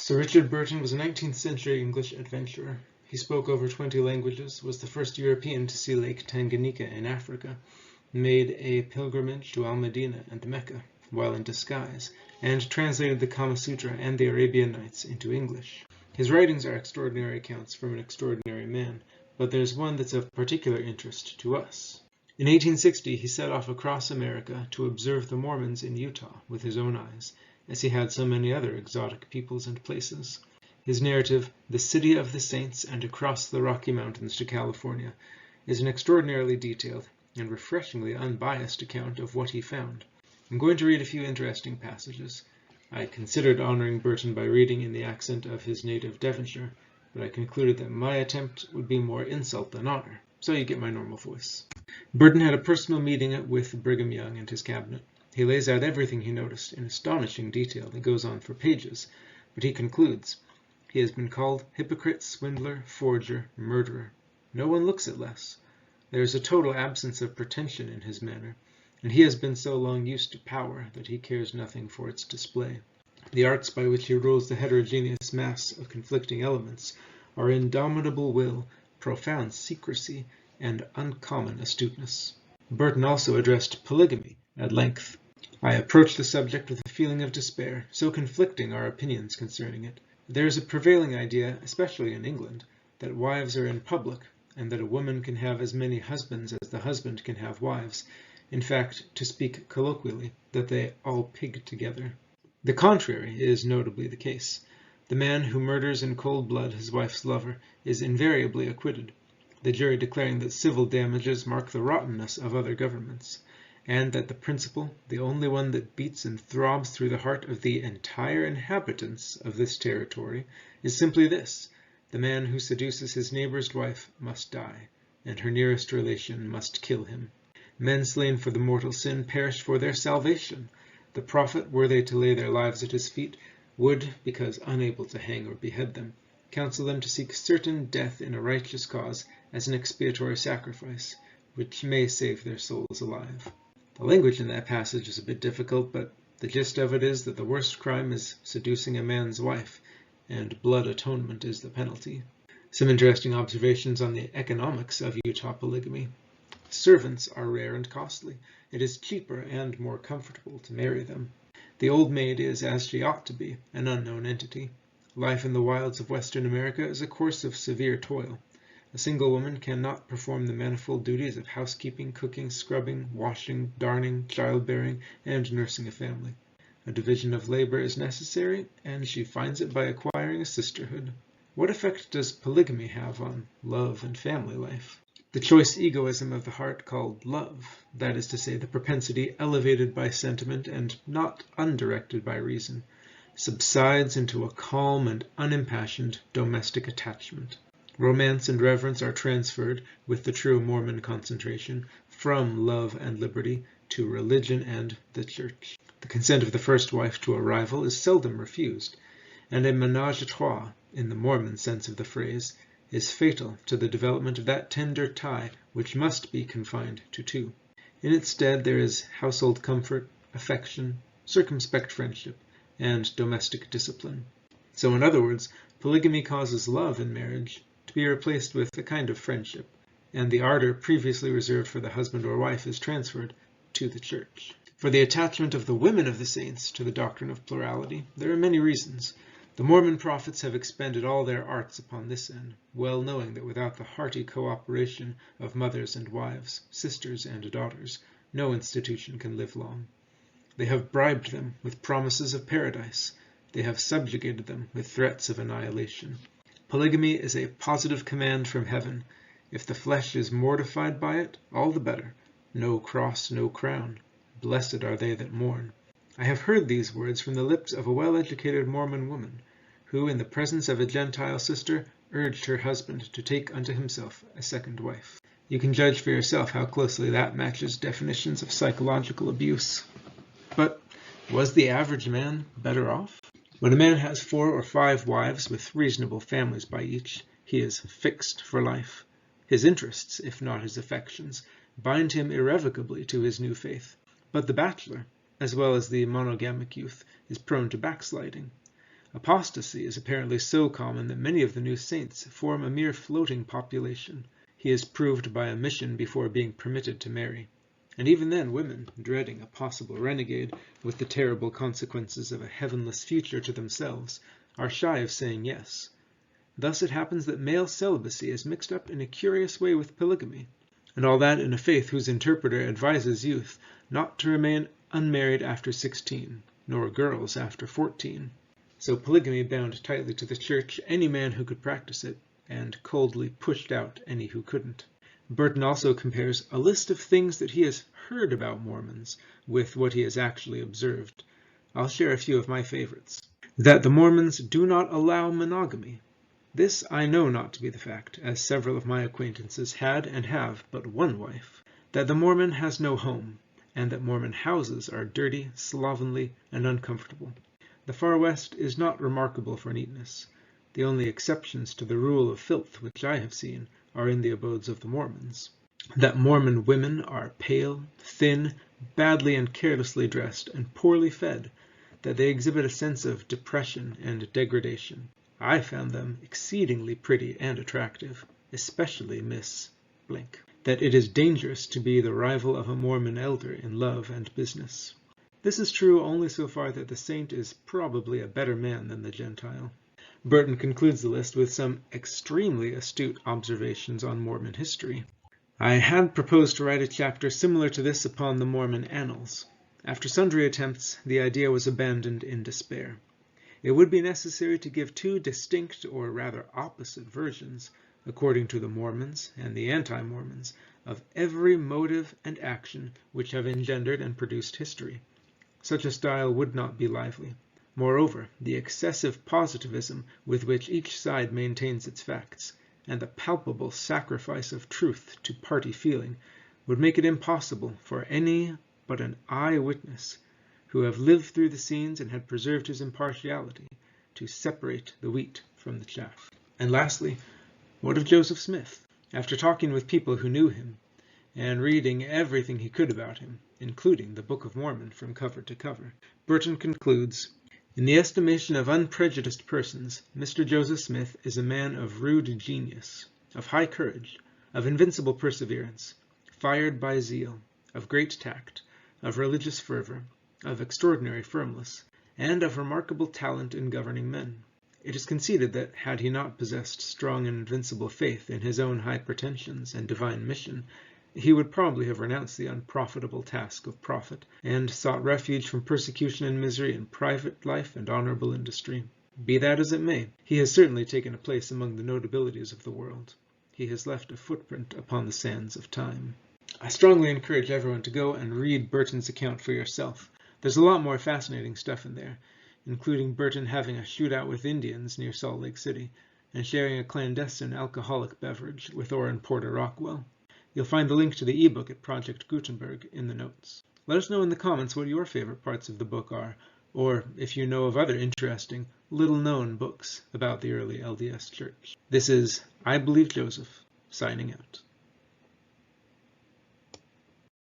Sir Richard Burton was a 19th century English adventurer. He spoke over 20 languages, was the first European to see Lake Tanganyika in Africa, made a pilgrimage to Al-Medina and Mecca while in disguise, and translated the Kama Sutra and the Arabian Nights into English. His writings are extraordinary accounts from an extraordinary man, but there's one that's of particular interest to us. In 1860, he set off across America to observe the Mormons in Utah with his own eyes, as he had so many other exotic peoples and places. His narrative, The City of the Saints and Across the Rocky Mountains to California, is an extraordinarily detailed and refreshingly unbiased account of what he found. I'm going to read a few interesting passages. I considered honoring Burton by reading in the accent of his native Devonshire, but I concluded that my attempt would be more insult than honor, so you get my normal voice. Burton had a personal meeting with Brigham Young and his cabinet. He lays out everything he noticed in astonishing detail that goes on for pages, but he concludes, he has been called hypocrite, swindler, forger, murderer. No one looks it less. There is a total absence of pretension in his manner, and he has been so long used to power that he cares nothing for its display. The arts by which he rules the heterogeneous mass of conflicting elements are indomitable will, profound secrecy, and uncommon astuteness. Burton also addressed polygamy at length. I approach the subject with a feeling of despair, so conflicting are opinions concerning it. There is a prevailing idea, especially in England, that wives are in public, and that a woman can have as many husbands as the husband can have wives. In fact, to speak colloquially, that they all pig together. The contrary is notably the case. The man who murders in cold blood his wife's lover is invariably acquitted, the jury declaring that civil damages mark the rottenness of other governments, and that the principle, the only one that beats and throbs through the heart of the entire inhabitants of this territory, is simply this: the man who seduces his neighbor's wife must die, and her nearest relation must kill him. Men slain for the mortal sin perish for their salvation. The prophet, were they to lay their lives at his feet, would, because unable to hang or behead them, counsel them to seek certain death in a righteous cause as an expiatory sacrifice, which may save their souls alive. The language in that passage is a bit difficult, but the gist of it is that the worst crime is seducing a man's wife, and blood atonement is the penalty. Some interesting observations on the economics of Utah polygamy. Servants are rare and costly. It is cheaper and more comfortable to marry them. The old maid is, as she ought to be, an unknown entity. Life in the wilds of Western America is a course of severe toil. A single woman cannot perform the manifold duties of housekeeping, cooking, scrubbing, washing, darning, childbearing, and nursing a family. A division of labor is necessary, and she finds it by acquiring a sisterhood. What effect does polygamy have on love and family life? The choice egoism of the heart called love, that is to say, the propensity elevated by sentiment and not undirected by reason, subsides into a calm and unimpassioned domestic attachment. Romance and reverence are transferred, with the true Mormon concentration, from love and liberty to religion and the church. The consent of the first wife to a rival is seldom refused, and a ménage à trois, in the Mormon sense of the phrase, is fatal to the development of that tender tie which must be confined to two. In its stead there is household comfort, affection, circumspect friendship, and domestic discipline. So in other words, polygamy causes love in marriage to be replaced with a kind of friendship, and the ardor previously reserved for the husband or wife is transferred to the church. For the attachment of the women of the saints to the doctrine of plurality, there are many reasons. The Mormon prophets have expended all their arts upon this end, well knowing that without the hearty cooperation of mothers and wives, sisters and daughters, no institution can live long. They have bribed them with promises of paradise. They have subjugated them with threats of annihilation. Polygamy is a positive command from heaven. If the flesh is mortified by it, all the better. No cross, no crown. Blessed are they that mourn. I have heard these words from the lips of a well-educated Mormon woman, who, in the presence of a Gentile sister, urged her husband to take unto himself a second wife. You can judge for yourself how closely that matches definitions of psychological abuse. But was the average man better off? When a man has 4 or 5 wives with reasonable families by each, he is fixed for life. His interests, if not his affections, bind him irrevocably to his new faith. But the bachelor, as well as the monogamic youth, is prone to backsliding. Apostasy is apparently so common that many of the new saints form a mere floating population. He is proved by a mission before being permitted to marry. And even then women, dreading a possible renegade with the terrible consequences of a heavenless future to themselves, are shy of saying yes. Thus it happens that male celibacy is mixed up in a curious way with polygamy, and all that in a faith whose interpreter advises youth not to remain unmarried after 16, nor girls after 14. So polygamy bound tightly to the church any man who could practice it, and coldly pushed out any who couldn't. Burton also compares a list of things that he has heard about Mormons with what he has actually observed. I'll share a few of my favorites. That the Mormons do not allow monogamy. This I know not to be the fact, as several of my acquaintances had and have but one wife. That the Mormon has no home, and that Mormon houses are dirty, slovenly, and uncomfortable. The Far West is not remarkable for neatness. The only exceptions to the rule of filth which I have seen are in the abodes of the Mormons. That Mormon women are pale, thin, badly and carelessly dressed, and poorly fed. That they exhibit a sense of depression and degradation. I found them exceedingly pretty and attractive, especially Miss Blank. That it is dangerous to be the rival of a Mormon elder in love and business. This is true only so far that the saint is probably a better man than the Gentile. Burton concludes the list with some extremely astute observations on Mormon history. I had proposed to write a chapter similar to this upon the Mormon annals. After sundry attempts, the idea was abandoned in despair. It would be necessary to give two distinct, or rather opposite versions, according to the Mormons and the anti-Mormons, of every motive and action which have engendered and produced history. Such a style would not be lively. Moreover, the excessive positivism with which each side maintains its facts, and the palpable sacrifice of truth to party feeling, would make it impossible for any but an eye-witness, who have lived through the scenes and had preserved his impartiality, to separate the wheat from the chaff. And lastly, what of Joseph Smith? After talking with people who knew him, and reading everything he could about him, including the Book of Mormon from cover to cover, Burton concludes, "In the estimation of unprejudiced persons, Mr. Joseph Smith is a man of rude genius, of high courage, of invincible perseverance, fired by zeal, of great tact, of religious fervor, of extraordinary firmness, and of remarkable talent in governing men. It is conceded that, had he not possessed strong and invincible faith in his own high pretensions and divine mission, he would probably have renounced the unprofitable task of prophet, and sought refuge from persecution and misery in private life and honorable industry. Be that as it may, he has certainly taken a place among the notabilities of the world. He has left a footprint upon the sands of time." I strongly encourage everyone to go and read Burton's account for yourself. There's a lot more fascinating stuff in there, including Burton having a shootout with Indians near Salt Lake City, and sharing a clandestine alcoholic beverage with Orrin Porter Rockwell. You'll find the link to the ebook at Project Gutenberg in the notes. Let us know in the comments what your favorite parts of the book are, or if you know of other interesting, little-known books about the early LDS Church. This is I Believe Joseph, signing out.